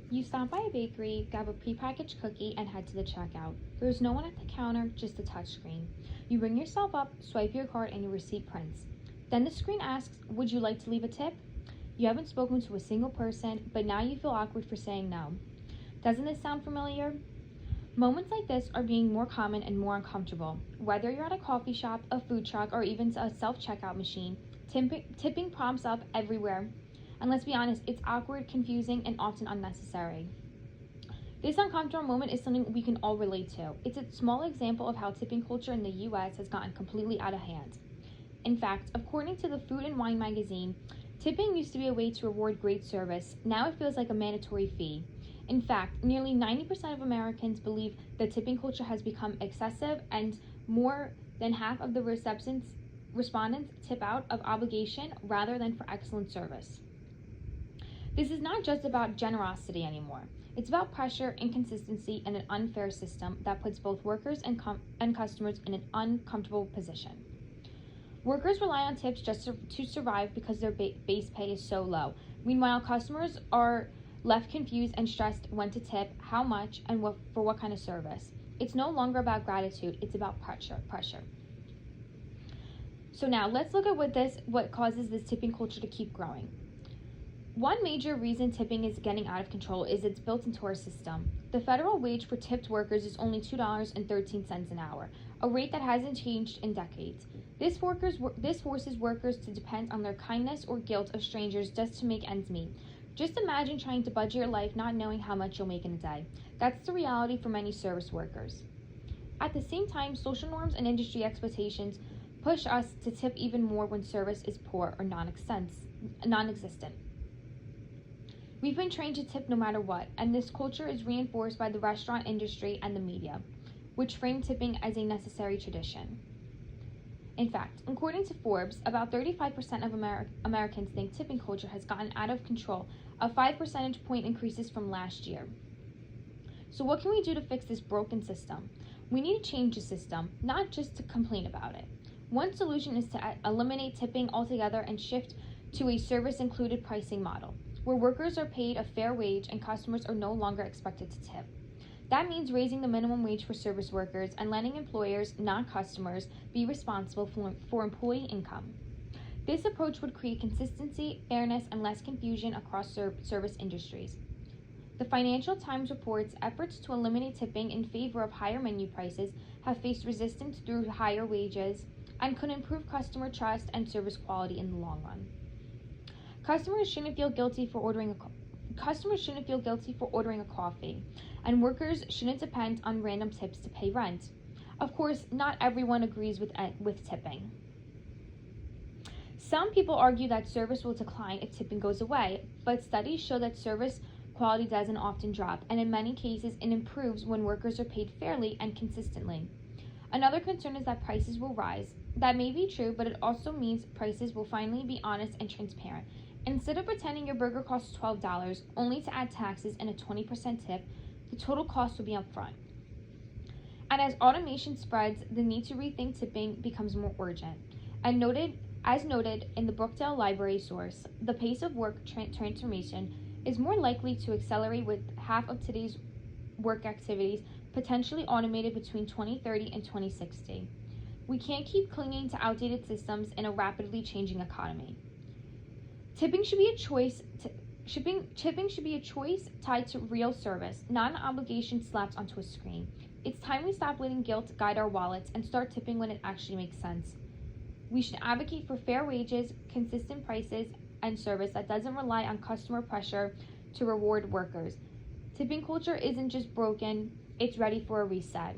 You stop by a bakery, grab a prepackaged cookie, and head to the checkout. There's no one at the counter, just a touchscreen. You ring yourself up, swipe your card, and your receipt prints. Then the screen asks, "Would you like to leave a tip?" You haven't spoken to a single person, but now you feel awkward for saying no. Doesn't this sound familiar? Moments like this are being more common and more uncomfortable. Whether you're at a coffee shop, a food truck, or even a self-checkout machine, tipping prompts up everywhere. And let's be honest, it's awkward, confusing, and often unnecessary. This uncomfortable moment is something we can all relate to. It's a small example of how tipping culture in the US has gotten completely out of hand. In fact, according to the Food and Wine magazine, tipping used to be a way to reward great service. Now it feels like a mandatory fee. In fact, nearly 90% of Americans believe the tipping culture has become excessive, and more than half of the respondents tip out of obligation rather than for excellent service. This is not just about generosity anymore. It's about pressure, inconsistency, and an unfair system that puts both workers and customers in an uncomfortable position. Workers rely on tips just to survive because their base pay is so low. Meanwhile, customers are left confused and stressed when to tip, how much, and for what kind of service. It's no longer about gratitude, it's about pressure. So now let's look at what causes this tipping culture to keep growing. One major reason tipping is getting out of control is it's built into our system. The federal wage for tipped workers is only $2.13 an hour, a rate that hasn't changed in decades. This forces workers to depend on their kindness or guilt of strangers just to make ends meet. Just imagine trying to budget your life not knowing how much you'll make in a day. That's the reality for many service workers. At the same time, social norms and industry expectations push us to tip even more when service is poor or non-existent. We've been trained to tip no matter what, and this culture is reinforced by the restaurant industry and the media, which frame tipping as a necessary tradition. In fact, according to Forbes, about 35% of Americans think tipping culture has gotten out of control, a 5 percentage point increases from last year. So what can we do to fix this broken system? We need to change the system, not just to complain about it. One solution is to eliminate tipping altogether and shift to a service-included pricing model, where workers are paid a fair wage and customers are no longer expected to tip. That means raising the minimum wage for service workers and letting employers, not customers, be responsible for employee income. This approach would create consistency, fairness, and less confusion across service industries. The Financial Times reports efforts to eliminate tipping in favor of higher menu prices have faced resistance through higher wages and could improve customer trust and service quality in the long run. Customers shouldn't feel guilty for ordering a coffee, and workers shouldn't depend on random tips to pay rent. Of course, not everyone agrees with tipping. Some people argue that service will decline if tipping goes away, but studies show that service quality doesn't often drop, and in many cases it improves when workers are paid fairly and consistently. Another concern is that prices will rise. That may be true, but it also means prices will finally be honest and transparent. Instead of pretending your burger costs $12 only to add taxes and a 20% tip, the total cost will be upfront. And as automation spreads, the need to rethink tipping becomes more urgent. As noted in the Brookdale Library source, the pace of work transformation is more likely to accelerate with half of today's work activities potentially automated between 2030 and 2060. We can't keep clinging to outdated systems in a rapidly changing economy. Tipping should be a choice tied to real service, not an obligation slapped onto a screen. It's time we stop letting guilt guide our wallets and start tipping when it actually makes sense. We should advocate for fair wages, consistent prices, and service that doesn't rely on customer pressure to reward workers. Tipping culture isn't just broken, it's ready for a reset.